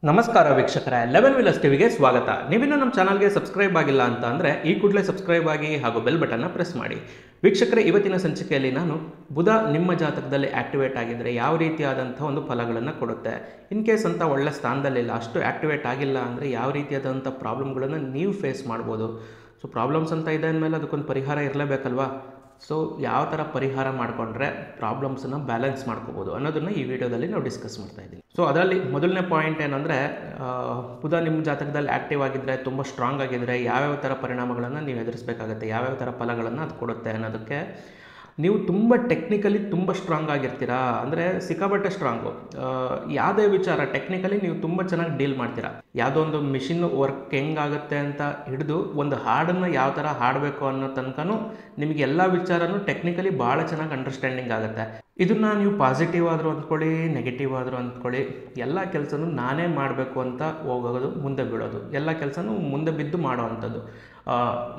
ನಮಸ್ಕಾರ ವೀಕ್ಷಕರೇ, 11 ವೀಲರ್ಸ್ ಟಿವಿಗೆ ಸ್ವಾಗತ. ನೀವಿನ್ನೂ ನಮ್ಮ ಚಾನಲ್ಗೆ ಸಬ್ಸ್ಕ್ರೈಬ್ ಆಗಿಲ್ಲ ಅಂತ ಅಂದರೆ ಈ ಕೂಡಲೇ ಸಬ್ಸ್ಕ್ರೈಬ್ ಆಗಿ ಹಾಗೂ ಬೆಲ್ ಬಟನ್ನ ಪ್ರೆಸ್ ಮಾಡಿ. ವೀಕ್ಷಕರೇ, ಇವತ್ತಿನ ಸಂಚಿಕೆಯಲ್ಲಿ ನಾನು ಬುಧ ನಿಮ್ಮ ಜಾತಕದಲ್ಲಿ ಆಕ್ಟಿವೇಟ್ ಆಗಿದ್ದರೆ ಯಾವ ರೀತಿಯಾದಂಥ ಒಂದು ಫಲಗಳನ್ನು ಕೊಡುತ್ತೆ, ಇನ್ ಕೇಸ್ ಅಂತ ಒಳ್ಳೆ ಸ್ಥಾನದಲ್ಲಿಲ್ಲ, ಅಷ್ಟು ಆಕ್ಟಿವೇಟ್ ಆಗಿಲ್ಲ ಅಂದರೆ ಯಾವ ರೀತಿಯಾದಂಥ ಪ್ರಾಬ್ಲಮ್ಗಳನ್ನು ನೀವು ಫೇಸ್ ಮಾಡ್ಬೋದು. ಸೊ ಪ್ರಾಬ್ಲಮ್ಸ್ ಅಂತ ಇದೆ ಅಂದಮೇಲೆ ಅದಕ್ಕೊಂದು ಪರಿಹಾರ ಇರಲೇಬೇಕಲ್ವಾ. ಸೊ ಯಾವ ಥರ ಪರಿಹಾರ ಮಾಡಿಕೊಂಡ್ರೆ ಪ್ರಾಬ್ಲಮ್ಸನ್ನು ಬ್ಯಾಲೆನ್ಸ್ ಮಾಡ್ಕೋಬೋದು ಅನ್ನೋದನ್ನು ಈ ವಿಡಿಯೋದಲ್ಲಿ ನಾವು ಡಿಸ್ಕಸ್ ಮಾಡ್ತಾ ಇದ್ದೀವಿ. ಸೊ ಅದರಲ್ಲಿ ಮೊದಲನೇ ಪಾಯಿಂಟ್ ಏನಂದರೆ, ಬುಧ ನಿಮ್ಮ ಜಾತಕದಲ್ಲಿ ಆ್ಯಕ್ಟಿವ್ ಆಗಿದ್ದರೆ, ತುಂಬ ಸ್ಟ್ರಾಂಗ್ ಆಗಿದ್ದರೆ ಯಾವ್ಯಾವ ಥರ ಪರಿಣಾಮಗಳನ್ನು ನೀವು ಎದುರಿಸಬೇಕಾಗುತ್ತೆ, ಯಾವ್ಯಾವ ಥರ ಫಲಗಳನ್ನು ಅದು ಕೊಡುತ್ತೆ ಅನ್ನೋದಕ್ಕೆ, ನೀವು ತುಂಬ ಟೆಕ್ನಿಕಲಿ ತುಂಬ ಸ್ಟ್ರಾಂಗ್ ಆಗಿರ್ತೀರಾ, ಅಂದರೆ ಸಿಕ್ಕಾಪಟ್ಟೆ ಸ್ಟ್ರಾಂಗು. ಯಾವುದೇ ವಿಚಾರ ಟೆಕ್ನಿಕಲಿ ನೀವು ತುಂಬ ಚೆನ್ನಾಗಿ ಡೀಲ್ ಮಾಡ್ತೀರಾ. ಯಾವುದೋ ಒಂದು ಮಿಷಿನ್ ವರ್ಕ್ ಹೆಂಗಾಗುತ್ತೆ ಅಂತ ಹಿಡಿದು ಒಂದು ಹಾಡನ್ನು ಯಾವ ಥರ ಹಾಡಬೇಕು ಅನ್ನೋ ತನಕನೂ ನಿಮಗೆ ಎಲ್ಲ ವಿಚಾರನೂ ಟೆಕ್ನಿಕಲಿ ಭಾಳ ಚೆನ್ನಾಗಿ ಅಂಡರ್ಸ್ಟ್ಯಾಂಡಿಂಗ್ ಆಗುತ್ತೆ. ಇದನ್ನು ನೀವು ಪಾಸಿಟಿವ್ ಆದರೂ ಅಂದ್ಕೊಳ್ಳಿ, ನೆಗೆಟಿವ್ ಆದರೂ ಅಂದ್ಕೊಳ್ಳಿ, ಎಲ್ಲ ಕೆಲಸನೂ ನಾನೇ ಮಾಡಬೇಕು ಅಂತ ಹೋಗೋದು, ಮುಂದೆ ಬಿಡೋದು, ಎಲ್ಲ ಕೆಲಸನೂ ಮುಂದೆ ಬಿದ್ದು ಮಾಡೋ ಅಂಥದ್ದು.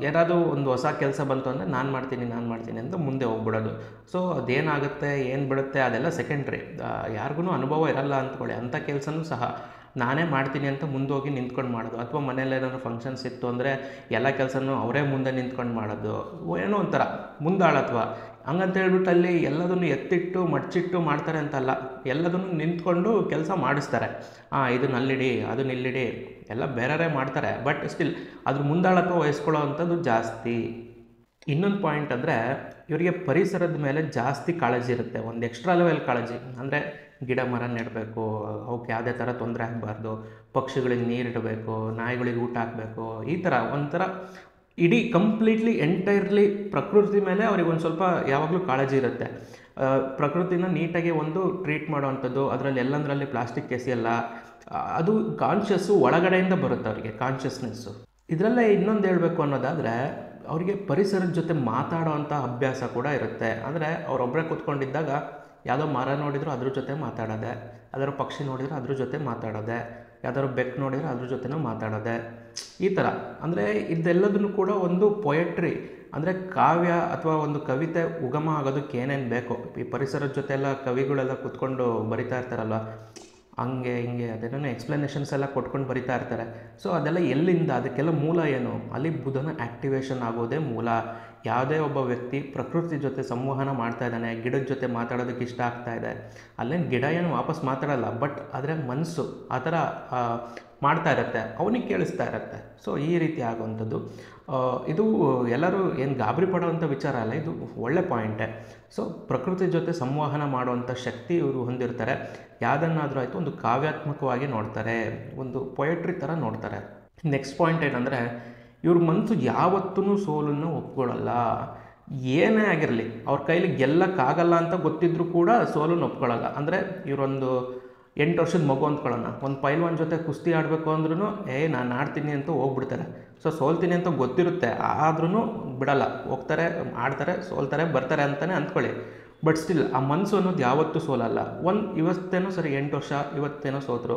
ಯಾರಾದರೂ ಒಂದು ಹೊಸ ಕೆಲಸ ಬಂತು ಅಂದರೆ ನಾನು ಮಾಡ್ತೀನಿ ಅಂತ ಮುಂದೆ ಹೋಗ್ಬಿಡೋದು. ಸೊ ಅದೇನಾಗುತ್ತೆ, ಏನು ಬಿಡುತ್ತೆ ಅದೆಲ್ಲ ಸೆಕೆಂಡ್ರಿ. ಯಾರಿಗೂ ಅನುಭವ ಇರಲ್ಲ ಅಂದ್ಕೊಳ್ಳಿ, ಅಂಥ ಕೆಲಸನೂ ಸಹ ನಾನೇ ಮಾಡ್ತೀನಿ ಅಂತ ಮುಂದೋಗಿ ನಿಂತ್ಕೊಂಡು ಮಾಡೋದು. ಅಥವಾ ಮನೇಲಿ ಏನಾದರೂ ಫಂಕ್ಷನ್ಸ್ ಇತ್ತು ಅಂದರೆ ಎಲ್ಲ ಕೆಲಸನೂ ಅವರೇ ಮುಂದೆ ನಿಂತ್ಕೊಂಡು ಮಾಡೋದು, ಏನೋ ಒಂಥರ ಮುಂದಾಳತ್ವ. ಹಂಗಂತ ಹೇಳ್ಬಿಟ್ಟು ಅಲ್ಲಿ ಎಲ್ಲದನ್ನು ಎತ್ತಿಟ್ಟು ಮಡ್ಚಿಟ್ಟು ಮಾಡ್ತಾರೆ ಅಂತಲ್ಲ, ಎಲ್ಲದನ್ನು ನಿಂತ್ಕೊಂಡು ಕೆಲಸ ಮಾಡಿಸ್ತಾರೆ. ಇದನ್ನ ಅಲ್ಲಿಡಿ, ಅದನ್ನ ಇಲ್ಲಿಡಿ, ಎಲ್ಲ ಬೇರೆ ಮಾಡ್ತಾರೆ. ಬಟ್ ಸ್ಟಿಲ್ ಅದ್ರ ಮುಂದಾಳತ್ವ ವಹಿಸ್ಕೊಳ್ಳೋ ಅಂಥದ್ದು ಜಾಸ್ತಿ. ಇನ್ನೊಂದು ಪಾಯಿಂಟ್ ಅಂದರೆ, ಇವರಿಗೆ ಪರಿಸರದ ಮೇಲೆ ಜಾಸ್ತಿ ಕಾಳಜಿ ಇರುತ್ತೆ, ಒಂದು ಎಕ್ಸ್ಟ್ರಾ ಲೆವೆಲ್ ಕಾಳಜಿ. ಅಂದರೆ ಗಿಡ ಮರ ನೆಡಬೇಕು, ಅವಕ್ಕೆ ಯಾವುದೇ ಥರ ತೊಂದರೆ ಆಗಬಾರ್ದು, ಪಕ್ಷಿಗಳಿಗೆ ನೀರಿಡಬೇಕು, ನಾಯಿಗಳಿಗೆ ಊಟ ಹಾಕಬೇಕು, ಈ ಥರ ಒಂಥರ ಇಡೀ ಕಂಪ್ಲೀಟ್ಲಿ ಎಂಟೈರ್ಲಿ ಪ್ರಕೃತಿ ಮೇಲೆ ಅವ್ರಿಗೆ ಒಂದು ಸ್ವಲ್ಪ ಯಾವಾಗಲೂ ಕಾಳಜಿ ಇರುತ್ತೆ. ಪ್ರಕೃತಿನ ನೀಟಾಗಿ ಒಂದು ಟ್ರೀಟ್ ಮಾಡೋವಂಥದ್ದು, ಅದರಲ್ಲಿ ಎಲ್ಲಂದರಲ್ಲಿ ಪ್ಲಾಸ್ಟಿಕ್ ಎಸೆಯಲ್ಲ, ಅದು ಕಾನ್ಷಿಯಸ್ಸು ಒಳಗಡೆಯಿಂದ ಬರುತ್ತೆ ಅವರಿಗೆ, ಕಾನ್ಷಿಯಸ್ನೆಸ್ಸು. ಇದರಲ್ಲೇ ಇನ್ನೊಂದು ಹೇಳಬೇಕು ಅನ್ನೋದಾದರೆ, ಅವರಿಗೆ ಪರಿಸರದ ಜೊತೆ ಮಾತಾಡೋ ಅಂಥ ಅಭ್ಯಾಸ ಕೂಡ ಇರುತ್ತೆ. ಅಂದರೆ ಅವರೊಬ್ಬರೇ ಕೂತ್ಕೊಂಡಿದ್ದಾಗ ಯಾವುದೋ ಮರ ನೋಡಿದ್ರು ಅದ್ರ ಜೊತೆ ಮಾತಾಡೋದೆ, ಯಾವ್ದಾದ್ರು ಪಕ್ಷಿ ನೋಡಿದ್ರೆ ಅದ್ರ ಜೊತೆ ಮಾತಾಡೋದೆ, ಯಾವ್ದಾದ್ರು ಬೆಕ್ಕು ನೋಡಿದರೆ ಅದ್ರ ಜೊತೆನೂ ಮಾತಾಡೋದೆ, ಈ ಥರ. ಅಂದರೆ ಇದೆಲ್ಲದನ್ನು ಕೂಡ ಒಂದು ಪೊಯೆಟ್ರಿ, ಅಂದರೆ ಕಾವ್ಯ ಅಥವಾ ಒಂದು ಕವಿತೆ ಉಗಮ ಆಗೋದಕ್ಕೆ ಏನೇನು ಬೇಕು, ಈ ಪರಿಸರದ ಜೊತೆ ಎಲ್ಲ ಕವಿಗಳೆಲ್ಲ ಕೂತ್ಕೊಂಡು ಬರಿತಾ ಇರ್ತಾರಲ್ವ, ಹಂಗೆ ಹಿಂಗೆ ಅದೇನೋ ಎಕ್ಸ್ಪ್ಲನೇಷನ್ಸ್ ಎಲ್ಲ ಕೊಟ್ಕೊಂಡು ಬರಿತಾ ಇರ್ತಾರೆ. ಸೊ ಅದೆಲ್ಲ ಎಲ್ಲಿಂದ, ಅದಕ್ಕೆಲ್ಲ ಮೂಲ ಏನು, ಅಲ್ಲಿ ಬುಧನ ಆ್ಯಕ್ಟಿವೇಶನ್ ಆಗೋದೇ ಮೂಲ. ಯಾವುದೇ ಒಬ್ಬ ವ್ಯಕ್ತಿ ಪ್ರಕೃತಿ ಜೊತೆ ಸಂವಹನ ಮಾಡ್ತಾ ಇದ್ದಾನೆ, ಗಿಡದ ಜೊತೆ ಮಾತಾಡೋದಕ್ಕೆ ಇಷ್ಟ ಆಗ್ತಾ ಇದೆ, ಅಲ್ಲೇನು ಗಿಡ ಏನು ವಾಪಸ್ ಮಾತಾಡಲ್ಲ, ಬಟ್ ಆದರೆ ಮನಸ್ಸು ಆ ಥರ ಮಾಡ್ತಾ ಇರುತ್ತೆ, ಅವನಿಗೆ ಕೇಳಿಸ್ತಾ ಇರುತ್ತೆ. ಸೊ ಈ ರೀತಿ ಆಗುವಂಥದ್ದು ಇದು ಎಲ್ಲರೂ ಏನು ಗಾಬರಿ ಪಡೋವಂಥ ವಿಚಾರ ಅಲ್ಲ, ಇದು ಒಳ್ಳೆ ಪಾಯಿಂಟೇ. ಸೊ ಪ್ರಕೃತಿ ಜೊತೆ ಸಂವಹನ ಮಾಡುವಂಥ ಶಕ್ತಿ ಇವರು ಹೊಂದಿರ್ತಾರೆ. ಯಾವುದನ್ನಾದರೂ ಆಯಿತು ಒಂದು ಕಾವ್ಯಾತ್ಮಕವಾಗಿ ನೋಡ್ತಾರೆ, ಒಂದು ಪೊಯೆಟ್ರಿ ಥರ ನೋಡ್ತಾರೆ. ನೆಕ್ಸ್ಟ್ ಪಾಯಿಂಟ್ ಏನಂದರೆ, ಇವ್ರ ಮನಸ್ಸು ಯಾವತ್ತೂ ಸೋಲನ್ನು ಒಪ್ಕೊಳ್ಳಲ್ಲ. ಏನೇ ಆಗಿರಲಿ, ಅವ್ರ ಕೈಲಿ ಗೆಲ್ಲಕ್ಕಾಗಲ್ಲ ಅಂತ ಗೊತ್ತಿದ್ರೂ ಕೂಡ ಸೋಲನ್ನು ಒಪ್ಕೊಳ್ಳಲ್ಲ. ಅಂದರೆ ಇವರೊಂದು 8 ವರ್ಷದ ಮಗು ಅಂದ್ಕೊಳ್ಳೋಣ, ಒಂದು ಪೈಲ್ವಾನ್ ಜೊತೆ ಕುಸ್ತಿ ಆಡಬೇಕು ಅಂದ್ರೂ ನಾನು ಆಡ್ತೀನಿ ಅಂತ ಹೋಗ್ಬಿಡ್ತಾರೆ. ಸೊ ಸೋಲ್ತೀನಿ ಅಂತ ಗೊತ್ತಿರುತ್ತೆ, ಆದ್ರೂ ಬಿಡಲ್ಲ, ಹೋಗ್ತಾರೆ, ಆಡ್ತಾರೆ, ಸೋಲ್ತಾರೆ, ಬರ್ತಾರೆ ಅಂತಲೇ ಅಂದ್ಕೊಳ್ಳಿ. ಬಟ್ ಸ್ಟಿಲ್ ಆ ಮನಸ್ಸು ಅನ್ನೋದು ಯಾವತ್ತೂ ಸೋಲಲ್ಲ. ಇವತ್ತೇನೋ ಸರಿ 8 ವರ್ಷ, ಇವತ್ತೇನೋ ಸೋತರು,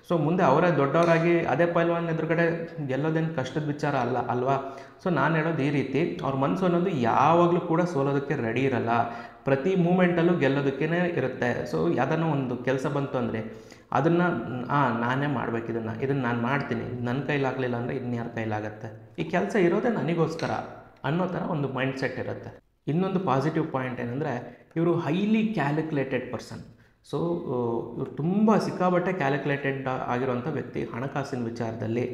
ಸೊ ಮುಂದೆ ಅವರೇ ದೊಡ್ಡವರಾಗಿ ಅದೇ ಪೈಲ್ವಾನ್ ಎದುರುಗಡೆ ಗೆಲ್ಲೋದೇನು ಕಷ್ಟದ ವಿಚಾರ ಅಲ್ವಾ. ಸೊ ನಾನು ಹೇಳೋದು ಈ ರೀತಿ, ಅವ್ರ ಮನಸ್ಸು ಅನ್ನೋದು ಯಾವಾಗಲೂ ಕೂಡ ಸೋಲೋದಕ್ಕೆ ರೆಡಿ ಇರಲ್ಲ, ಪ್ರತಿ ಮೂಮೆಂಟಲ್ಲೂ ಗೆಲ್ಲೋದಕ್ಕೇ ಇರುತ್ತೆ. ಸೊ ಯಾವುದನ್ನೋ ಒಂದು ಕೆಲಸ ಬಂತು ಅಂದರೆ ಅದನ್ನು ನಾನೇ ಮಾಡಬೇಕು, ಇದನ್ನು ನಾನು ಮಾಡ್ತೀನಿ, ನನ್ನ ಕೈಲಾಗಲಿಲ್ಲ ಅಂದರೆ ಇನ್ಯಾರ ಕೈಲಾಗತ್ತೆ, ಈ ಕೆಲಸ ಇರೋದೇ ನನಗೋಸ್ಕರ ಅನ್ನೋ ಥರ ಒಂದು ಮೈಂಡ್ ಸೆಟ್ ಇರುತ್ತೆ. ಇನ್ನೊಂದು ಪಾಸಿಟಿವ್ ಪಾಯಿಂಟ್ ಏನಂದರೆ, ಇವರು ಹೈಲಿ ಕ್ಯಾಲ್ಕುಲೇಟೆಡ್ ಪರ್ಸನ್. ಸೊ ಇವರು ತುಂಬ ಸಿಕ್ಕಾಬಟ್ಟೆ ಕ್ಯಾಲ್ಕುಲೇಟೆಡ್ ಆಗಿರುವಂಥ ವ್ಯಕ್ತಿ. ಹಣಕಾಸಿನ ವಿಚಾರದಲ್ಲಿ,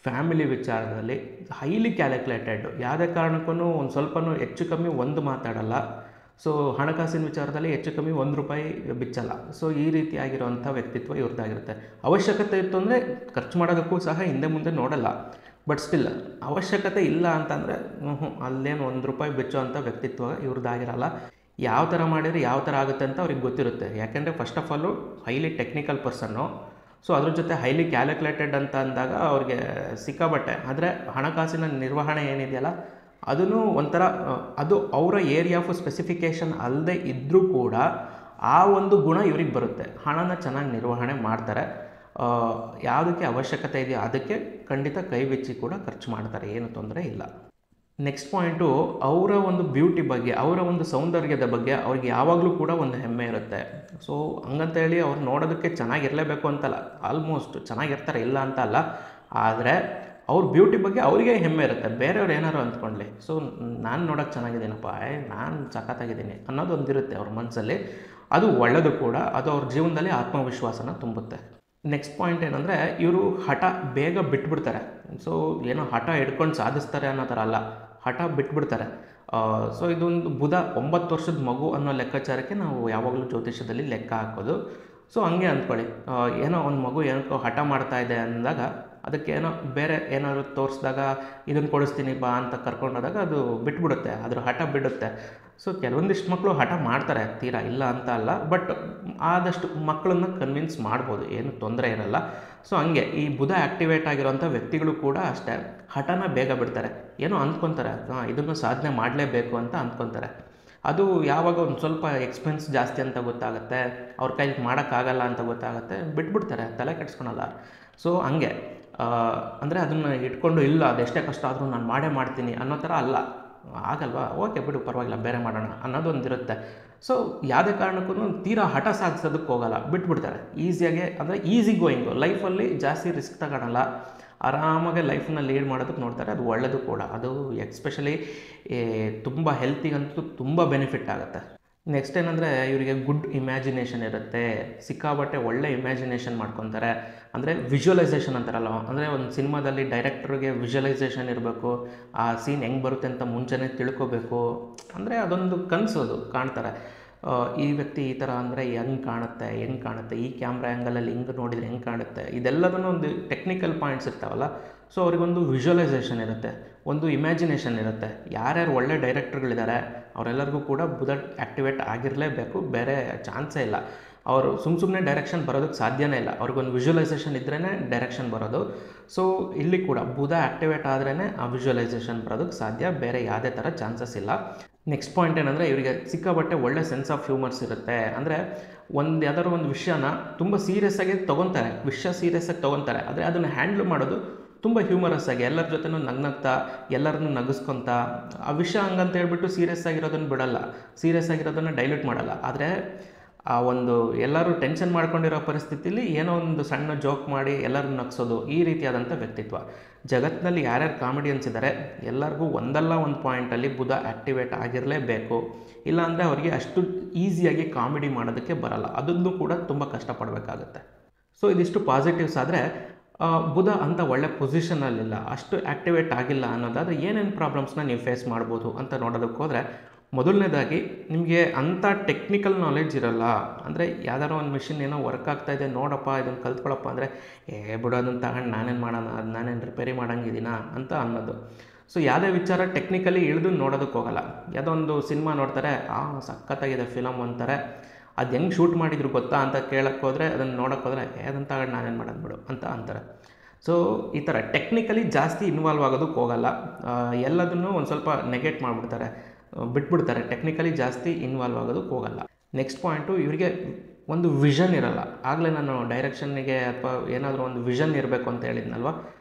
ಫ್ಯಾಮಿಲಿ ವಿಚಾರದಲ್ಲಿ ಹೈಲಿ ಕ್ಯಾಲ್ಕುಲೇಟೆಡ್. ಯಾವುದೇ ಕಾರಣಕ್ಕೂ ಒಂದು ಸ್ವಲ್ಪನೂ ಹೆಚ್ಚು ಕಮ್ಮಿ ಒಂದು ಮಾತಾಡಲ್ಲ. ಸೊ ಹಣಕಾಸಿನ ವಿಚಾರದಲ್ಲಿ ಹೆಚ್ಚು ಕಮ್ಮಿ ₹1 ಬಿಚ್ಚಲ್ಲ. ಸೊ ಈ ರೀತಿಯಾಗಿರುವಂಥ ವ್ಯಕ್ತಿತ್ವ ಇವ್ರದ್ದಾಗಿರುತ್ತೆ. ಅವಶ್ಯಕತೆ ಇತ್ತು ಅಂದರೆ ಖರ್ಚು ಮಾಡೋದಕ್ಕೂ ಸಹ ಹಿಂದೆ ಮುಂದೆ ನೋಡಲ್ಲ. ಬಟ್ ಸ್ಟಿಲ್ ಅವಶ್ಯಕತೆ ಇಲ್ಲ ಅಂತಂದರೆ ಅಲ್ಲೇನು ₹1 ಬಿಚ್ಚೋ ಅಂಥ ವ್ಯಕ್ತಿತ್ವ ಇವ್ರದ್ದಾಗಿರಲ್ಲ. ಯಾವ ಥರ ಮಾಡಿದರೆ ಯಾವ ಥರ ಆಗುತ್ತೆ ಅಂತ ಅವ್ರಿಗೆ ಗೊತ್ತಿರುತ್ತೆ. ಯಾಕೆಂದರೆ first of all highly technical person. So ಅದ್ರ ಜೊತೆ ಹೈಲಿ ಕ್ಯಾಲ್ಕುಲೇಟೆಡ್ ಅಂತ ಅಂದಾಗ ಅವ್ರಿಗೆ ಸಿಕ್ಕಾಬಟ್ಟೆ. ಆದರೆ ಹಣಕಾಸಿನ ನಿರ್ವಹಣೆ ಏನಿದೆಯಲ್ಲ, ಅದೂ ಒಂಥರ ಅದು ಅವರ ಏರಿಯಾ ಆಫ್ ಸ್ಪೆಸಿಫಿಕೇಷನ್ ಅಲ್ಲದೆ ಇದ್ದರೂ ಕೂಡ ಆ ಒಂದು ಗುಣ ಇವ್ರಿಗೆ ಬರುತ್ತೆ. ಹಣನ ಚೆನ್ನಾಗಿ ನಿರ್ವಹಣೆ ಮಾಡ್ತಾರೆ. ಯಾವುದಕ್ಕೆ ಅವಶ್ಯಕತೆ ಇದೆಯೋ ಅದಕ್ಕೆ ಖಂಡಿತ ಕೈ ಬಿಚ್ಚಿ ಕೂಡ ಖರ್ಚು ಮಾಡ್ತಾರೆ, ಏನು ತೊಂದರೆ ಇಲ್ಲ. ನೆಕ್ಸ್ಟ್ ಪಾಯಿಂಟು, ಅವರ ಒಂದು ಬ್ಯೂಟಿ ಬಗ್ಗೆ, ಅವರ ಒಂದು ಸೌಂದರ್ಯದ ಬಗ್ಗೆ ಅವ್ರಿಗೆ ಯಾವಾಗಲೂ ಕೂಡ ಒಂದು ಹೆಮ್ಮೆ ಇರುತ್ತೆ. ಸೊ ಹಂಗಂತೇಳಿ ಅವ್ರು ನೋಡೋದಕ್ಕೆ ಚೆನ್ನಾಗಿರಲೇಬೇಕು ಅಂತಲ್ಲ, ಆಲ್ಮೋಸ್ಟ್ ಚೆನ್ನಾಗಿರ್ತಾರೆ, ಇಲ್ಲ ಅಂತ ಅಲ್ಲ. ಆದರೆ ಅವ್ರ ಬ್ಯೂಟಿ ಬಗ್ಗೆ ಅವರಿಗೆ ಹೆಮ್ಮೆ ಇರುತ್ತೆ, ಬೇರೆಯವ್ರು ಏನಾರು ಅಂದ್ಕೊಳ್ಳಿ. ಸೊ ನಾನು ನೋಡೋಕ್ಕೆ ಚೆನ್ನಾಗಿದ್ದೀನಪ್ಪ, ನಾನು ಸಖತ್ತಾಗಿದ್ದೀನಿ ಅನ್ನೋದೊಂದಿರುತ್ತೆ ಅವ್ರ ಮನಸ್ಸಲ್ಲಿ. ಅದು ಒಳ್ಳೆಯದು ಕೂಡ, ಅದು ಅವ್ರ ಜೀವನದಲ್ಲಿ ಆತ್ಮವಿಶ್ವಾಸನ ತುಂಬುತ್ತೆ. ನೆಕ್ಸ್ಟ್ ಪಾಯಿಂಟ್ ಏನಂದರೆ, ಇವರು ಹಠ ಬೇಗ ಬಿಟ್ಬಿಡ್ತಾರೆ. ಸೊ ಏನೋ ಹಠ ಹಿಡ್ಕೊಂಡು ಸಾಧಿಸ್ತಾರೆ ಅನ್ನೋ ಥರ ಅಲ್ಲ, ಹಠ ಬಿಟ್ಬಿಡ್ತಾರೆ. ಸೊ ಇದೊಂದು ಬುಧ 9 ವರ್ಷದ ಮಗು ಅನ್ನೋ ಲೆಕ್ಕಾಚಾರಕ್ಕೆ ನಾವು ಯಾವಾಗಲೂ ಜ್ಯೋತಿಷ್ಯದಲ್ಲಿ ಲೆಕ್ಕ ಹಾಕೋದು. ಸೊ ಹಂಗೆ ಅಂದ್ಕೊಳ್ಳಿ, ಏನೋ ಒಂದು ಮಗು ಏನೋ ಹಠ ಮಾಡ್ತಾ ಇದೆ ಅಂದಾಗ ಅದಕ್ಕೆ ಏನೋ ಬೇರೆ ಏನಾದರೂ ತೋರಿಸಿದಾಗ ಇದನ್ನು ಕೊಡಿಸ್ತೀನಿ ಬಾ ಅಂತ ಕರ್ಕೊಂಡೋದಾಗ ಅದು ಬಿಟ್ಬಿಡುತ್ತೆ, ಅದ್ರ ಹಠ ಬಿಡುತ್ತೆ. ಸೊ ಕೆಲವೊಂದಿಷ್ಟು ಮಕ್ಕಳು ಹಠ ಮಾಡ್ತಾರೆ, ತೀರಾ ಇಲ್ಲ ಅಂತ ಅಲ್ಲ, ಬಟ್ ಆದಷ್ಟು ಮಕ್ಕಳನ್ನ ಕನ್ವಿನ್ಸ್ ಮಾಡ್ಬೋದು, ಏನು ತೊಂದರೆ ಇರಲ್ಲ. ಸೊ ಹಂಗೆ ಈ ಬುಧ ಆ್ಯಕ್ಟಿವೇಟ್ ಆಗಿರೋಂಥ ವ್ಯಕ್ತಿಗಳು ಕೂಡ ಅಷ್ಟೇ, ಹಠನ ಬೇಗ ಬಿಡ್ತಾರೆ. ಏನೋ ಅಂದ್ಕೊತಾರೆ, ಇದನ್ನು ಸಾಧನೆ ಮಾಡಲೇಬೇಕು ಅಂತ ಅಂದ್ಕೊತಾರೆ. ಅದು ಯಾವಾಗ ಒಂದು ಸ್ವಲ್ಪ ಎಕ್ಸ್ಪೆನ್ಸ್ ಜಾಸ್ತಿ ಅಂತ ಗೊತ್ತಾಗುತ್ತೆ, ಅವ್ರ ಕೈಲಿ ಮಾಡೋಕ್ಕಾಗಲ್ಲ ಅಂತ ಗೊತ್ತಾಗುತ್ತೆ, ಬಿಟ್ಬಿಡ್ತಾರೆ, ತಲೆ ಕೆಡಿಸ್ಕೊಳಲ್ಲ. ಸೊ ಹಂಗೆ ಅಂದರೆ ಅದನ್ನು ಇಟ್ಕೊಂಡು ಇಲ್ಲ ಅದೆಷ್ಟೇ ಕಷ್ಟ ಆದರೂ ನಾನು ಮಾಡೇ ಮಾಡ್ತೀನಿ ಅನ್ನೋ ಥರ ಅಲ್ಲ, ಆಗಲ್ವಾ, ಓಕೆ ಬಿಡು ಪರವಾಗಿಲ್ಲ ಬೇರೆ ಮಾಡೋಣ ಅನ್ನೋದೊಂದಿರುತ್ತೆ. ಸೊ ಯಾವುದೇ ಕಾರಣಕ್ಕೂ ತೀರಾ ಹಠ ಸಾಧಿಸೋದಕ್ಕೆ ಹೋಗಲ್ಲ, ಬಿಟ್ಬಿಡ್ತಾರೆ ಈಸಿಯಾಗೆ. ಅಂದರೆ ಈಸಿ ಗೋಯಿಂಗು, ಲೈಫಲ್ಲಿ ಜಾಸ್ತಿ ರಿಸ್ಕ್ ತಗೊಳಲ್ಲ, ಆರಾಮಾಗಿ ಲೈಫನ್ನ ಲೀಡ್ ಮಾಡೋದಕ್ಕೆ ನೋಡ್ತಾರೆ. ಅದು ಒಳ್ಳೆಯದು ಕೂಡ, ಅದು ಎಕ್ಸ್ಪೆಷಲಿ ತುಂಬ ಹೆಲ್ತಿಗಂತೂ ತುಂಬ ಬೆನಿಫಿಟ್ ಆಗುತ್ತೆ. ನೆಕ್ಸ್ಟ್ ಏನಂದರೆ, ಇವರಿಗೆ ಗುಡ್ ಇಮ್ಯಾಜಿನೇಷನ್ ಇರುತ್ತೆ, ಸಿಕ್ಕಾಬಟ್ಟೆ ಒಳ್ಳೆ ಇಮ್ಯಾಜಿನೇಷನ್ ಮಾಡ್ಕೊತಾರೆ. ಅಂದರೆ ವಿಜುವಲೈಸೇಷನ್ ಅಂತಾರಲ್ಲ, ಅಂದರೆ ಒಂದು ಸಿನಿಮಾದಲ್ಲಿ ಡೈರೆಕ್ಟ್ರಿಗೆ ವಿಜುವಲೈಸೇಷನ್ ಇರಬೇಕು, ಆ ಸೀನ್ ಹೆಂಗೆ ಬರುತ್ತೆ ಅಂತ ಮುಂಚೆನೇ ತಿಳ್ಕೊಬೇಕು. ಅಂದರೆ ಅದೊಂದು ಕನಸು, ಅದು ಕಾಣ್ತಾರೆ. ಈ ವ್ಯಕ್ತಿ ಈ ಥರ ಅಂದರೆ ಹೆಂಗೆ ಕಾಣುತ್ತೆ, ಈ ಕ್ಯಾಮ್ರಾ ಆ್ಯಂಗಲಲ್ಲಿ ಹಿಂಗೆ ನೋಡಿದರೆ ಹೆಂಗೆ ಕಾಣುತ್ತೆ, ಇದೆಲ್ಲದನ್ನು ಒಂದು ಟೆಕ್ನಿಕಲ್ ಪಾಯಿಂಟ್ಸ್ ಇರ್ತಾವಲ್ಲ. ಸೊ ಅವ್ರಿಗೊಂದು ವಿಜುವಲೈಸೇಷನ್ ಇರುತ್ತೆ, ಒಂದು ಇಮ್ಯಾಜಿನೇಷನ್ ಇರುತ್ತೆ. ಯಾರ್ಯಾರು ಒಳ್ಳೆ ಡೈರೆಕ್ಟರ್ಗಳಿದ್ದಾರೆ ಅವರೆಲ್ಲರಿಗೂ ಕೂಡ ಬುಧ ಆ್ಯಕ್ಟಿವೇಟ್ ಆಗಿರಲೇಬೇಕು, ಬೇರೆ ಚಾನ್ಸೇ ಇಲ್ಲ. ಅವರು ಸುಮ್ಮನೆ ಡೈರೆಕ್ಷನ್ ಬರೋದಕ್ಕೆ ಸಾಧ್ಯನೇ ಇಲ್ಲ, ಅವ್ರಿಗೊಂದು ವಿಜುವಲೈಸೇಷನ್ ಇದ್ರೇ ಡೈರೆಕ್ಷನ್ ಬರೋದು. ಸೊ ಇಲ್ಲಿ ಕೂಡ ಬುಧ ಆ್ಯಕ್ಟಿವೇಟ್ ಆದ್ರೇ ಆ ವಿಜುವಲೈಸೇಷನ್ ಬರೋದಕ್ಕೆ ಸಾಧ್ಯ, ಬೇರೆ ಯಾವುದೇ ಥರ ಚಾನ್ಸಸ್ ಇಲ್ಲ. ನೆಕ್ಸ್ಟ್ ಪಾಯಿಂಟ್ ಏನಂದರೆ, ಇವರಿಗೆ ಸಿಕ್ಕಾಬಟ್ಟೆ ಒಳ್ಳೆ ಸೆನ್ಸ್ ಆಫ್ ಹ್ಯೂಮರ್ಸ್ ಇರುತ್ತೆ. ಅಂದರೆ ಯಾವ್ದಾದ್ರು ಒಂದು ವಿಷಯನ ತುಂಬ ಸೀರಿಯಸ್ಸಾಗಿ ತೊಗೊತಾರೆ, ಸೀರಿಯಸ್ಸಾಗಿ ತೊಗೊತಾರೆ, ಆದರೆ ಅದನ್ನು ಹ್ಯಾಂಡ್ಲ್ ಮಾಡೋದು ತುಂಬ ಹ್ಯೂಮರಸ್ ಆಗಿ, ಎಲ್ಲರ ಜೊತೆನೂ ನಗ್ನಗ್ತಾ ಎಲ್ಲರನ್ನೂ ನಗಿಸ್ಕೊತ, ಆ ವಿಷಯ ಹಂಗಂತ ಹೇಳ್ಬಿಟ್ಟು ಸೀರಿಯಸ್ ಆಗಿರೋದನ್ನು ಬಿಡಲ್ಲ, ಸೀರಿಯಸ್ ಆಗಿರೋದನ್ನು ಡೈಲ್ಯೂಟ್ ಮಾಡಲ್ಲ. ಆದರೆ ಆ ಒಂದು ಎಲ್ಲರೂ ಟೆನ್ಷನ್ ಮಾಡ್ಕೊಂಡಿರೋ ಪರಿಸ್ಥಿತಿಲಿ ಏನೋ ಒಂದು ಸಣ್ಣ ಜೋಕ್ ಮಾಡಿ ಎಲ್ಲರನ್ನೂ ನಗಿಸೋದು, ಈ ರೀತಿಯಾದಂಥ ವ್ಯಕ್ತಿತ್ವ. ಜಗತ್ತಿನಲ್ಲಿ ಯಾರ್ಯಾರು ಕಾಮಿಡಿಯನ್ಸ್ ಇದ್ದಾರೆ ಎಲ್ಲರಿಗೂ ಒಂದಲ್ಲ ಒಂದು ಪಾಯಿಂಟಲ್ಲಿ ಬುಧ ಆ್ಯಕ್ಟಿವೇಟ್ ಆಗಿರಲೇಬೇಕು, ಇಲ್ಲಾಂದರೆ ಅವರಿಗೆ ಅಷ್ಟು ಈಸಿಯಾಗಿ ಕಾಮಿಡಿ ಮಾಡೋದಕ್ಕೆ ಬರಲ್ಲ, ಅದನ್ನು ಕೂಡ ತುಂಬ ಕಷ್ಟಪಡಬೇಕಾಗುತ್ತೆ. ಸೊ ಇದಿಷ್ಟು ಪಾಸಿಟಿವ್ಸ್. ಆದರೆ ಬುಧ ಅಂತ ಒಳ್ಳೆ ಪೊಸಿಷನಲ್ಲಿಲ್ಲ, ಅಷ್ಟು ಆ್ಯಕ್ಟಿವೇಟ್ ಆಗಿಲ್ಲ ಅನ್ನೋದಾದರೆ ಏನೇನು ಪ್ರಾಬ್ಲಮ್ಸ್ನ ನೀವು ಫೇಸ್ ಮಾಡ್ಬೋದು ಅಂತ ನೋಡೋದಕ್ಕೆ ಹೋದರೆ, ಮೊದಲನೇದಾಗಿ ನಿಮಗೆ ಅಂಥ ಟೆಕ್ನಿಕಲ್ ನಾಲೆಡ್ಜ್ ಇರಲ್ಲ. ಅಂದರೆ ಯಾವ್ದಾರೋ ಒಂದು ಮಿಷಿನ್ ಏನೋ ವರ್ಕ್ ಆಗ್ತಾಯಿದೆ, ನೋಡಪ್ಪ ಇದನ್ನು ಕಲ್ತ್ಕೊಳ್ಳಪ್ಪ ಅಂದರೆ ಬಿಡು ಅದನ್ನು ತಗೊಂಡು ನಾನೇನು ಮಾಡೋಣ, ಅದು ನಾನೇನು ರಿಪೇರಿ ಮಾಡೋಂಗಿದ್ದೀನಾ ಅಂತ ಅನ್ನೋದು. ಸೊ ಯಾವುದೇ ವಿಚಾರ ಟೆಕ್ನಿಕಲಿ ಇಳಿದು ನೋಡೋದಕ್ಕೆ ಹೋಗಲ್ಲ. ಯಾವುದೋ ಒಂದು ಸಿನಿಮಾ ನೋಡ್ತಾರೆ, ಸಖತ್ತಾಗಿದೆ ಫಿಲಮ್ ಅಂತಾರೆ, ಅದು ಹೆಂಗೆ ಶೂಟ್ ಮಾಡಿದ್ರು ಗೊತ್ತಾ ಅಂತ ಕೇಳಕ್ಕೆ ಹೋದರೆ, ಅದನ್ನು ನೋಡೋಕ್ಕೆ ಹೋದರೆ ಅದನ್ನು ತಗೊಂಡು ನಾನೇನು ಮಾಡೋದು ಬಿಡು ಅಂತ ಅಂತಾರೆ. ಸೊ ಈ ಥರ ಟೆಕ್ನಿಕಲಿ ಜಾಸ್ತಿ ಇನ್ವಾಲ್ವ್ ಆಗೋದಕ್ಕೆ ಹೋಗಲ್ಲ, ಎಲ್ಲದನ್ನು ಒಂದು ಸ್ವಲ್ಪ ನೆಗೆಟ್ ಮಾಡಿಬಿಡ್ತಾರೆ, ಬಿಟ್ಬಿಡ್ತಾರೆ, ಟೆಕ್ನಿಕಲಿ ಜಾಸ್ತಿ ಇನ್ವಾಲ್ವ್ ಆಗೋದಕ್ಕೆ ಹೋಗಲ್ಲ. ನೆಕ್ಸ್ಟ್ ಪಾಯಿಂಟು, ಇವರಿಗೆ ಒಂದು ವಿಷನ್ ಇರಲ್ಲ. ಆಗಲೇ ನಾನು ಡೈರೆಕ್ಷನ್ನಿಗೆ ಅಥವಾ ಏನಾದರೂ ಒಂದು ವಿಷನ್ ಇರಬೇಕು ಅಂತ ಹೇಳಿದ್ನಲ್ವ.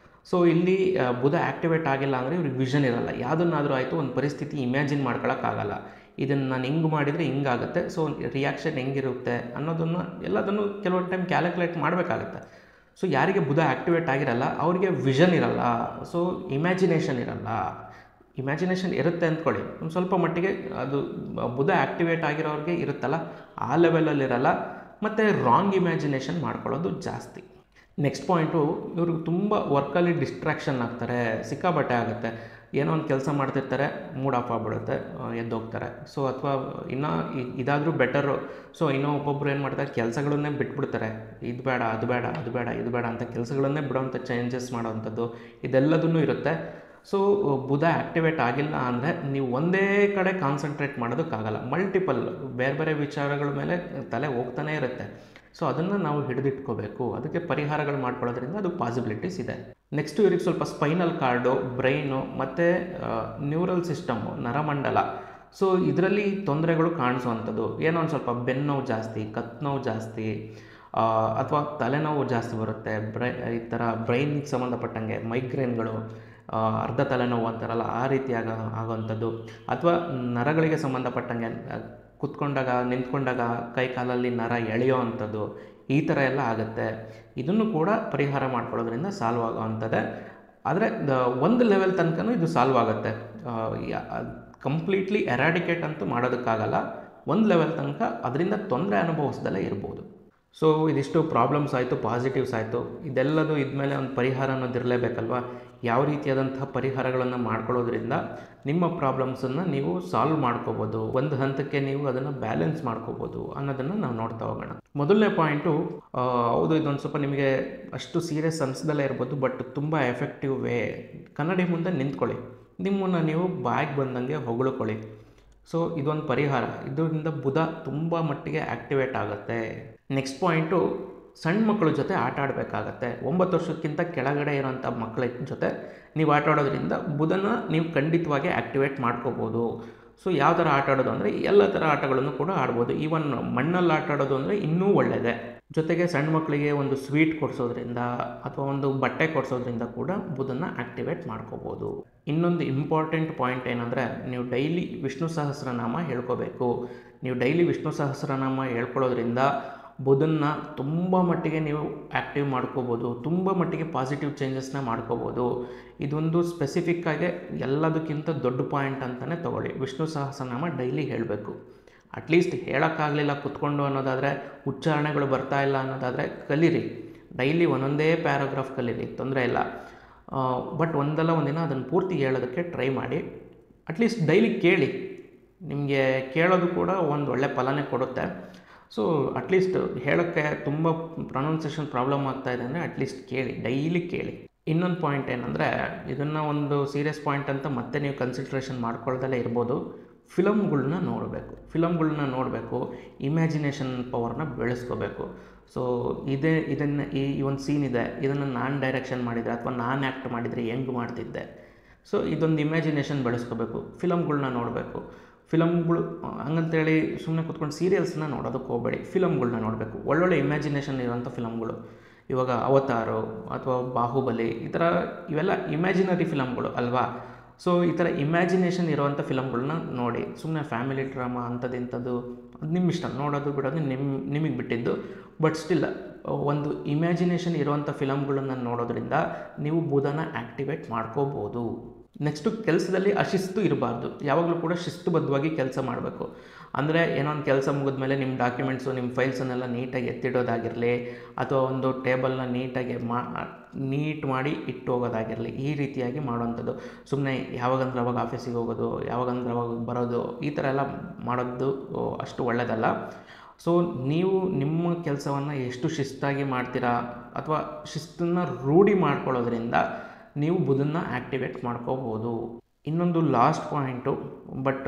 ಸೊ ಇಲ್ಲಿ ಬುಧ ಆ್ಯಕ್ಟಿವೇಟ್ ಆಗಿಲ್ಲ ಅಂದರೆ ಇವ್ರಿಗೆ ವಿಷನ್ ಇರಲ್ಲ. ಯಾವುದನ್ನಾದರೂ ಆಯಿತು, ಒಂದು ಪರಿಸ್ಥಿತಿ ಇಮ್ಯಾಜಿನ್ ಮಾಡ್ಕೊಳ್ಳೋಕ್ಕಾಗಲ್ಲ, ಇದನ್ನು ನಾನು ಹಿಂಗೆ ಮಾಡಿದರೆ ಹಿಂಗಾಗುತ್ತೆ, ಸೊ ರಿಯಾಕ್ಷನ್ ಹೆಂಗಿರುತ್ತೆ ಅನ್ನೋದನ್ನು ಎಲ್ಲದನ್ನು ಕೆಲವೊಂದು ಟೈಮ್ ಕ್ಯಾಲ್ಕುಲೇಟ್ ಮಾಡಬೇಕಾಗತ್ತೆ. ಸೊ ಯಾರಿಗೆ ಬುಧ ಆ್ಯಕ್ಟಿವೇಟ್ ಆಗಿರಲ್ಲ ಅವರಿಗೆ ವಿಷನ್ ಇರಲ್ಲ, ಸೊ ಇಮ್ಯಾಜಿನೇಷನ್ ಇರಲ್ಲ. ಇಮ್ಯಾಜಿನೇಷನ್ ಇರುತ್ತೆ ಅಂದ್ಕೊಳ್ಳಿ, ಒಂದು ಸ್ವಲ್ಪ ಮಟ್ಟಿಗೆ ಅದು ಬುಧ ಆ್ಯಕ್ಟಿವೇಟ್ ಆಗಿರೋರಿಗೆ ಇರುತ್ತಲ್ಲ, ಆ ಲೆವೆಲಲ್ಲಿರಲ್ಲ. ಮತ್ತು ರಾಂಗ್ ಇಮ್ಯಾಜಿನೇಷನ್ ಮಾಡ್ಕೊಳ್ಳೋದು ಜಾಸ್ತಿ. ನೆಕ್ಸ್ಟ್ ಪಾಯಿಂಟು, ಇವರು ತುಂಬ ವರ್ಕಲ್ಲಿ ಡಿಸ್ಟ್ರಾಕ್ಷನ್ ಆಗ್ತಾರೆ, ಸಿಕ್ಕಾಬಟ್ಟೆ ಆಗುತ್ತೆ. ಏನೋ ಒಂದು ಕೆಲಸ ಮಾಡ್ತಿರ್ತಾರೆ, ಮೂಡ್ ಆಫ್ ಆಗಿಬಿಡುತ್ತೆ, ಎದ್ದೋಗ್ತಾರೆ. ಸೊ ಅಥವಾ ಇನ್ನೂ ಇದಾದರೂ ಬೆಟರು. ಸೊ ಇನ್ನೂ ಒಬ್ಬೊಬ್ಬರು ಏನು ಮಾಡ್ತಾರೆ, ಕೆಲಸಗಳನ್ನೇ ಬಿಟ್ಬಿಡ್ತಾರೆ, ಇದು ಬೇಡ ಅದು ಬೇಡ ಅದು ಬೇಡ ಇದು ಬೇಡ ಅಂತ ಕೆಲಸಗಳನ್ನೇ ಬಿಡೋವಂಥ ಚೇಂಜಸ್ ಮಾಡೋವಂಥದ್ದು ಇದೆಲ್ಲದೂ ಇರುತ್ತೆ. ಸೊ ಬುಧ ಆ್ಯಕ್ಟಿವೇಟ್ ಆಗಿಲ್ಲ ಅಂದರೆ ನೀವು ಒಂದೇ ಕಡೆ ಕಾನ್ಸಂಟ್ರೇಟ್ ಮಾಡೋದಕ್ಕಾಗಲ್ಲ, ಮಲ್ಟಿಪಲ್ ಬೇರೆ ಬೇರೆ ವಿಚಾರಗಳ ಮೇಲೆ ತಲೆ ಹೋಗ್ತಾನೇ ಇರುತ್ತೆ. ಸೊ ಅದನ್ನು ನಾವು ಹಿಡಿದಿಟ್ಕೋಬೇಕು, ಅದಕ್ಕೆ ಪರಿಹಾರಗಳು ಮಾಡ್ಕೊಳ್ಳೋದ್ರಿಂದ ಅದು ಪಾಸಿಬಿಲಿಟೀಸ್ ಇದೆ. ನೆಕ್ಸ್ಟು ಇವ್ರಿಗೆ ಸ್ವಲ್ಪ ಸ್ಪೈನಲ್ ಕಾರ್ಡು, ಬ್ರೈನು ಮತ್ತು ನ್ಯೂರಲ್ ಸಿಸ್ಟಮ್ಮು, ನರಮಂಡಲ, ಸೊ ಇದರಲ್ಲಿ ತೊಂದರೆಗಳು ಕಾಣಿಸುವಂಥದ್ದು. ಏನೋ ಒಂದು ಸ್ವಲ್ಪ ಬೆನ್ನೋವು ಜಾಸ್ತಿ, ಕತ್ನೋವು ಜಾಸ್ತಿ, ಅಥವಾ ತಲೆನೋವು ಜಾಸ್ತಿ ಬರುತ್ತೆ. ಈ ಥರ ಬ್ರೈನ್ಗೆ ಸಂಬಂಧಪಟ್ಟಂಗೆ ಮೈಗ್ರೇನ್ಗಳು, ಅರ್ಧ ತಲೆನೋವು ಅಂತಾರಲ್ಲ ಆ ರೀತಿ ಆಗೋವಂಥದ್ದು, ಅಥವಾ ನರಗಳಿಗೆ ಸಂಬಂಧಪಟ್ಟಂಗೆ ಕುತ್ಕೊಂಡಾಗ ನಿಂತ್ಕೊಂಡಾಗ ಕೈ ಕಾಲಲ್ಲಿ ನರ ಎಳೆಯೋ ಅಂಥದ್ದು, ಈ ಥರ ಎಲ್ಲ ಆಗುತ್ತೆ. ಇದನ್ನು ಕೂಡ ಪರಿಹಾರ ಮಾಡ್ಕೊಳ್ಳೋದ್ರಿಂದ ಸಾಲ್ವ್ ಆಗೋವಂಥದ್ದೇ. ಆದರೆ ಒಂದು ಲೆವೆಲ್ ತನಕನೂ ಇದು ಸಾಲ್ವ್ ಆಗುತ್ತೆ. ಕಂಪ್ಲೀಟ್ಲಿ ಎರಾಡಿಕೇಟ್ ಅಂತೂ ಮಾಡೋದಕ್ಕಾಗಲ್ಲ. ಒಂದು ಲೆವೆಲ್ ತನಕ ಅದರಿಂದ ತೊಂದರೆ ಅನುಭವಿಸ್ದಲ್ಲೇ ಇರ್ಬೋದು. ಸೊ ಇದಿಷ್ಟು ಪ್ರಾಬ್ಲಮ್ಸ್ ಆಯಿತು, ಪಾಸಿಟಿವ್ಸ್ ಆಯಿತು. ಇದೆಲ್ಲದು ಇದ್ಮೇಲೆ ಒಂದು ಪರಿಹಾರ ಅನ್ನೋದು ಇರಲೇಬೇಕಲ್ವ. ಯಾವ ರೀತಿಯಾದಂತಹ ಪರಿಹಾರಗಳನ್ನು ಮಾಡ್ಕೊಳ್ಳೋದ್ರಿಂದ ನಿಮ್ಮ ಪ್ರಾಬ್ಲಮ್ಸನ್ನು ನೀವು ಸಾಲ್ವ್ ಮಾಡ್ಕೋಬೋದು, ಒಂದು ಹಂತಕ್ಕೆ ನೀವು ಅದನ್ನು ಬ್ಯಾಲೆನ್ಸ್ ಮಾಡ್ಕೋಬೋದು ಅನ್ನೋದನ್ನು ನಾವು ನೋಡ್ತಾ ಹೋಗೋಣ. ಮೊದಲನೇ ಪಾಯಿಂಟು, ಹೌದು ಇದೊಂದು ಸ್ವಲ್ಪ ನಿಮಗೆ ಅಷ್ಟು ಸೀರಿಯಸ್ ಅನಿಸ್ದಲ್ಲೇ ಇರ್ಬೋದು, ಬಟ್ ತುಂಬ ಎಫೆಕ್ಟಿವ್ ವೇ. ಕನ್ನಡಿ ಮುಂದೆ ನಿಂತ್ಕೊಳ್ಳಿ, ನಿಮ್ಮನ್ನು ನೀವು ಬಾಯಿಗೆ ಬಂದಂಗೆ ಹೊಗಳ್ಕೊಳ್ಳಿ. ಸೊ ಇದೊಂದು ಪರಿಹಾರ, ಇದರಿಂದ ಬುಧ ತುಂಬ ಮಟ್ಟಿಗೆ ಆ್ಯಕ್ಟಿವೇಟ್ ಆಗುತ್ತೆ. ನೆಕ್ಸ್ಟ್ ಪಾಯಿಂಟು, ಸಣ್ಣ ಮಕ್ಕಳ ಜೊತೆ ಆಟ ಆಡಬೇಕಾಗತ್ತೆ. 9 ವರ್ಷಕ್ಕಿಂತ ಕೆಳಗಡೆ ಇರೋಂಥ ಮಕ್ಕಳ ಜೊತೆ ನೀವು ಆಟ ಆಡೋದ್ರಿಂದ ಬುಧನ ನೀವು ಖಂಡಿತವಾಗಿ ಆ್ಯಕ್ಟಿವೇಟ್ ಮಾಡ್ಕೋಬೋದು. ಸೊ ಯಾವ ಥರ ಆಟ ಆಡೋದು ಅಂದರೆ ಎಲ್ಲ ಥರ ಆಟಗಳನ್ನು ಕೂಡ ಆಡ್ಬೋದು. ಈವನ್ ಮಣ್ಣಲ್ಲಿ ಆಟ ಆಡೋದು ಅಂದರೆ ಇನ್ನೂ ಒಳ್ಳೆಯದೇ. ಜೊತೆಗೆ ಸಣ್ಣ ಮಕ್ಕಳಿಗೆ ಒಂದು ಸ್ವೀಟ್ ಕೊಡಿಸೋದ್ರಿಂದ ಅಥವಾ ಒಂದು ಬಟ್ಟೆ ಕೊಡಿಸೋದ್ರಿಂದ ಕೂಡ ಬುಧನ ಆ್ಯಕ್ಟಿವೇಟ್ ಮಾಡ್ಕೋಬೋದು. ಇನ್ನೊಂದು ಇಂಪಾರ್ಟೆಂಟ್ ಪಾಯಿಂಟ್ ಏನಂದರೆ, ನೀವು ಡೈಲಿ ವಿಷ್ಣು ಸಹಸ್ರನಾಮ ಹೇಳ್ಕೋಬೇಕು. ನೀವು ಡೈಲಿ ವಿಷ್ಣು ಸಹಸ್ರನಾಮ ಹೇಳ್ಕೊಳ್ಳೋದ್ರಿಂದ ಬುಧನ್ನ ತುಂಬ ಮಟ್ಟಿಗೆ ನೀವು ಆ್ಯಕ್ಟಿವ್ ಮಾಡ್ಕೋಬೋದು, ತುಂಬ ಮಟ್ಟಿಗೆ ಪಾಸಿಟಿವ್ ಚೇಂಜಸ್ನ ಮಾಡ್ಕೋಬೋದು. ಇದೊಂದು ಸ್ಪೆಸಿಫಿಕ್ಕಾಗಿ ಎಲ್ಲದಕ್ಕಿಂತ ದೊಡ್ಡ ಪಾಯಿಂಟ್ ಅಂತಲೇ ತೊಗೊಳ್ಳಿ. ವಿಷ್ಣು ಸಹಸ್ರನಾಮ ಡೈಲಿ ಹೇಳಬೇಕು. ಅಟ್ಲೀಸ್ಟ್ ಹೇಳೋಕ್ಕಾಗಲಿಲ್ಲ ಕೂತ್ಕೊಂಡು ಅನ್ನೋದಾದರೆ, ಉಚ್ಚಾರಣೆಗಳು ಬರ್ತಾ ಇಲ್ಲ ಅನ್ನೋದಾದರೆ ಕಲೀರಿ. ಡೈಲಿ ಒಂದೊಂದೇ ಪ್ಯಾರಾಗ್ರಾಫ್ ಕಲೀರಿ, ತೊಂದರೆ ಇಲ್ಲ. ಬಟ್ ಒಂದಲ್ಲ ಒಂದಿನ ಅದನ್ನು ಪೂರ್ತಿ ಹೇಳೋದಕ್ಕೆ ಟ್ರೈ ಮಾಡಿ. ಅಟ್ಲೀಸ್ಟ್ ಡೈಲಿ ಕೇಳಿ, ನಿಮಗೆ ಕೇಳೋದು ಕೂಡ ಒಂದು ಒಳ್ಳೆ ಫಲನೇ ಕೊಡುತ್ತೆ. ಸೊ ಅಟ್ಲೀಸ್ಟ್ ಹೇಳೋಕ್ಕೆ ತುಂಬ ಪ್ರೊನೌನ್ಸಿಯೇಷನ್ ಪ್ರಾಬ್ಲಮ್ ಆಗ್ತಾಯಿದೆ ಅಂದರೆ ಅಟ್ಲೀಸ್ಟ್ ಕೇಳಿ, ಡೈಲಿ ಕೇಳಿ. ಇನ್ನೊಂದು ಪಾಯಿಂಟ್ ಏನಂದರೆ, ಇದನ್ನು ಒಂದು ಸೀರಿಯಸ್ ಪಾಯಿಂಟ್ ಅಂತ ಮತ್ತೆ ನೀವು ಕನ್ಸಿಡ್ರೇಷನ್ ಮಾಡ್ಕೊಳ್ದಲ್ಲೇ ಇರ್ಬೋದು. ಫಿಲಮ್ಗಳ್ನ ನೋಡಬೇಕು, ಇಮ್ಯಾಜಿನೇಷನ್ ಪವರ್ನ ಬೆಳೆಸ್ಕೋಬೇಕು. ಸೊ ಇದನ್ನು ಈ ಒಂದು ಸೀನ್ ಇದೆ, ಇದನ್ನು ನಾನು ಡೈರೆಕ್ಷನ್ ಮಾಡಿದರೆ ಅಥವಾ ನಾನು ಆ್ಯಕ್ಟ್ ಮಾಡಿದರೆ ಹೆಂಗೆ ಮಾಡ್ತಿದ್ದೆ. ಸೊ ಇದೊಂದು ಇಮ್ಯಾಜಿನೇಷನ್ ಬೆಳೆಸ್ಕೋಬೇಕು. ಫಿಲಮ್ಗಳ್ನ ನೋಡಬೇಕು. ಫಿಲಮ್ಗಳು ಹಂಗಂತೇಳಿ ಸುಮ್ಮನೆ ಕೂತ್ಕೊಂಡು ಸೀರಿಯಲ್ಸ್ನ ನೋಡೋದಕ್ಕೆ ಹೋಗಬೇಡಿ. ಫಿಲಮ್ಗಳ್ನ ನೋಡಬೇಕು, ಒಳ್ಳೊಳ್ಳೆ ಇಮ್ಯಾಜಿನೇಷನ್ ಇರೋಂಥ ಫಿಲಮ್ಗಳು. ಇವಾಗ ಅವತಾರು ಅಥವಾ ಬಾಹುಬಲಿ ಈ ಥರ ಇವೆಲ್ಲ ಇಮ್ಯಾಜಿನರಿ ಫಿಲಮ್ಗಳು ಅಲ್ವಾ. ಸೊ ಈ ಥರ ಇಮ್ಯಾಜಿನೇಷನ್ ಇರೋವಂಥ ಫಿಲಮ್ಗಳನ್ನ ನೋಡಿ. ಸುಮ್ಮನೆ ಫ್ಯಾಮಿಲಿ ಡ್ರಾಮಾ ಅಂಥದ್ದು ಅದು ನಿಮ್ಮ ಇಷ್ಟ, ನೋಡೋದು ಬಿಡೋದು ನಿಮಗೆ ಬಿಟ್ಟಿದ್ದು. ಬಟ್ ಸ್ಟಿಲ್ ಒಂದು ಇಮ್ಯಾಜಿನೇಷನ್ ಇರೋವಂಥ ಫಿಲಮ್ಗಳನ್ನು ನೋಡೋದ್ರಿಂದ ನೀವು ಬುಧನ ಆ್ಯಕ್ಟಿವೇಟ್ ಮಾಡ್ಕೋಬೋದು. ನೆಕ್ಸ್ಟು, ಕೆಲಸದಲ್ಲಿ ಅಶಿಸ್ತು ಇರಬಾರ್ದು. ಯಾವಾಗಲೂ ಕೂಡ ಶಿಸ್ತುಬದ್ಧವಾಗಿ ಕೆಲಸ ಮಾಡಬೇಕು. ಅಂದರೆ ಏನೋ ಒಂದು ಕೆಲಸ ಮುಗಿದ್ಮೇಲೆ ನಿಮ್ಮ ಡಾಕ್ಯುಮೆಂಟ್ಸು, ನಿಮ್ಮ ಫೈಲ್ಸನ್ನೆಲ್ಲ ನೀಟಾಗಿ ಎತ್ತಿಡೋದಾಗಿರಲಿ, ಅಥವಾ ಒಂದು ಟೇಬಲ್ನ ನೀಟ್ ಮಾಡಿ ಇಟ್ಟು ಹೋಗೋದಾಗಿರಲಿ, ಈ ರೀತಿಯಾಗಿ ಮಾಡುವಂಥದ್ದು. ಸುಮ್ಮನೆ ಯಾವಾಗಂದ್ರೆ ಅವಾಗ ಆಫೀಸಿಗೆ ಹೋಗೋದು, ಯಾವಾಗಂದ್ರೆ ಅವಾಗ ಬರೋದು, ಈ ಥರ ಎಲ್ಲ ಮಾಡೋದು ಅಷ್ಟು ಒಳ್ಳೆಯದಲ್ಲ. ಸೊ ನೀವು ನಿಮ್ಮ ಕೆಲಸವನ್ನು ಎಷ್ಟು ಶಿಸ್ತಾಗಿ ಮಾಡ್ತೀರಾ ಅಥವಾ ಶಿಸ್ತನ್ನು ರೂಢಿ ಮಾಡ್ಕೊಳ್ಳೋದ್ರಿಂದ ನೀವು ಬುಧನ ಆ್ಯಕ್ಟಿವೇಟ್ ಮಾಡ್ಕೋಬೋದು. ಇನ್ನೊಂದು ಲಾಸ್ಟ್ ಪಾಯಿಂಟು, ಬಟ್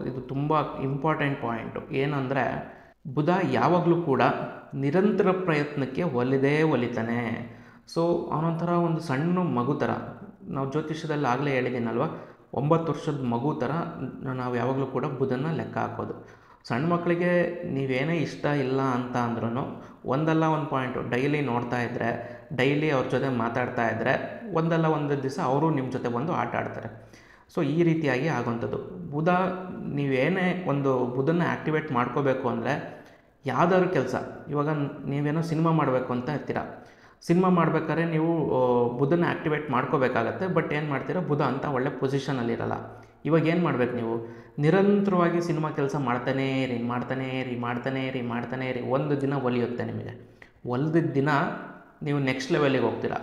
ಇದು ತುಂಬ ಇಂಪಾರ್ಟೆಂಟ್ ಪಾಯಿಂಟು, ಏನಂದರೆ ಬುಧ ಯಾವಾಗಲೂ ಕೂಡ ನಿರಂತರ ಪ್ರಯತ್ನಕ್ಕೆ ಒಲಿತಾನೆ. ಸೊ ಅವನೊಂಥರ ಒಂದು ಸಣ್ಣ ಮಗು ಥರ. ನಾವು ಜ್ಯೋತಿಷ್ಯದಲ್ಲಿ ಆಗಲೇ ಹೇಳಿದ್ದೀನಲ್ವ, 9 ವರ್ಷದ ಮಗು ಥರ ನಾವು ಯಾವಾಗಲೂ ಕೂಡ ಬುಧನ ಲೆಕ್ಕ ಹಾಕೋದು. ಸಣ್ಣ ಮಕ್ಕಳಿಗೆ ನೀವೇನೇ ಇಷ್ಟ ಇಲ್ಲ ಅಂತ ಅಂದ್ರೂ ಒಂದಲ್ಲ ಒಂದು ಪಾಯಿಂಟು ಡೈಲಿ ನೋಡ್ತಾ ಇದ್ದರೆ, ಡೈಲಿ ಅವ್ರ ಜೊತೆ ಮಾತಾಡ್ತಾ ಇದ್ದರೆ, ಒಂದಲ್ಲ ಒಂದು ದಿವಸ ಅವರು ನಿಮ್ಮ ಜೊತೆ ಬಂದು ಆಟ ಆಡ್ತಾರೆ. ಸೊ ಈ ರೀತಿಯಾಗಿ ಆಗೋವಂಥದ್ದು. ಬುಧ, ನೀವೇನೇ ಒಂದು ಬುಧನ ಆ್ಯಕ್ಟಿವೇಟ್ ಮಾಡ್ಕೋಬೇಕು ಅಂದರೆ ಯಾವುದಾದ್ರು ಕೆಲಸ, ಇವಾಗ ನೀವೇನೋ ಸಿನಿಮಾ ಮಾಡಬೇಕು ಅಂತ ಇರ್ತೀರ. ಸಿನಿಮಾ ಮಾಡ್ಬೇಕಾದ್ರೆ ನೀವು ಬುಧನ ಆ್ಯಕ್ಟಿವೇಟ್ ಮಾಡ್ಕೋಬೇಕಾಗತ್ತೆ. ಬಟ್ ಏನು ಮಾಡ್ತೀರಾ, ಬುಧ ಅಂತ ಒಳ್ಳೆ ಪೊಸಿಷನಲ್ಲಿರಲ್ಲ. ಇವಾಗ ಏನು ಮಾಡ್ಬೇಕು, ನೀವು ನಿರಂತರವಾಗಿ ಸಿನಿಮಾ ಕೆಲಸ ಮಾಡ್ತಾನೇ ಇರಿ. ಒಂದು ದಿನ ಒಲಿಯುತ್ತೆ ನಿಮಗೆ. ಒಲಿದ ದಿನ ನೀವು ನೆಕ್ಸ್ಟ್ ಲೆವೆಲಿಗೆ ಹೋಗ್ತೀರಾ.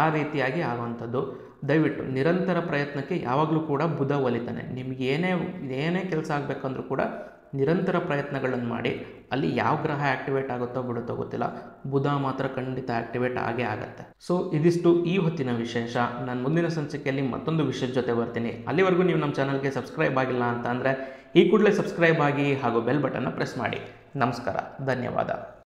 ಆ ರೀತಿಯಾಗಿ ಆಗುವಂಥದ್ದು. ದಯವಿಟ್ಟು ನಿರಂತರ ಪ್ರಯತ್ನಕ್ಕೆ ಯಾವಾಗಲೂ ಕೂಡ ಬುಧ ಒಲಿತಾನೆ. ನಿಮಗೆ ಏನೇ ಕೆಲಸ ಆಗಬೇಕಂದ್ರೂ ಕೂಡ ನಿರಂತರ ಪ್ರಯತ್ನಗಳನ್ನು ಮಾಡಿ. ಅಲ್ಲಿ ಯಾವ ಗ್ರಹ ಆ್ಯಕ್ಟಿವೇಟ್ ಆಗುತ್ತೋ ಬಿಡುತ್ತೋ ಗೊತ್ತಿಲ್ಲ, ಬುಧ ಮಾತ್ರ ಖಂಡಿತ ಆ್ಯಕ್ಟಿವೇಟ್ ಆಗೇ ಆಗುತ್ತೆ. ಸೊ ಇದಿಷ್ಟು ಈ ಹೊತ್ತಿನ ವಿಶೇಷ. ನಾನು ಮುಂದಿನ ಸಂಚಿಕೆಯಲ್ಲಿ ಮತ್ತೊಂದು ವಿಷಯದ ಜೊತೆ ಬರ್ತೀನಿ. ಅಲ್ಲಿವರೆಗೂ ನೀವು ನಮ್ಮ ಚಾನಲ್ಗೆ ಸಬ್ಸ್ಕ್ರೈಬ್ ಆಗಿಲ್ಲ ಅಂತ ಅಂದರೆ ಈ ಕೂಡಲೇ ಸಬ್ಸ್ಕ್ರೈಬ್ ಆಗಿ ಹಾಗೂ ಬೆಲ್ ಬಟನ್ನ ಪ್ರೆಸ್ ಮಾಡಿ. ನಮಸ್ಕಾರ, ಧನ್ಯವಾದ.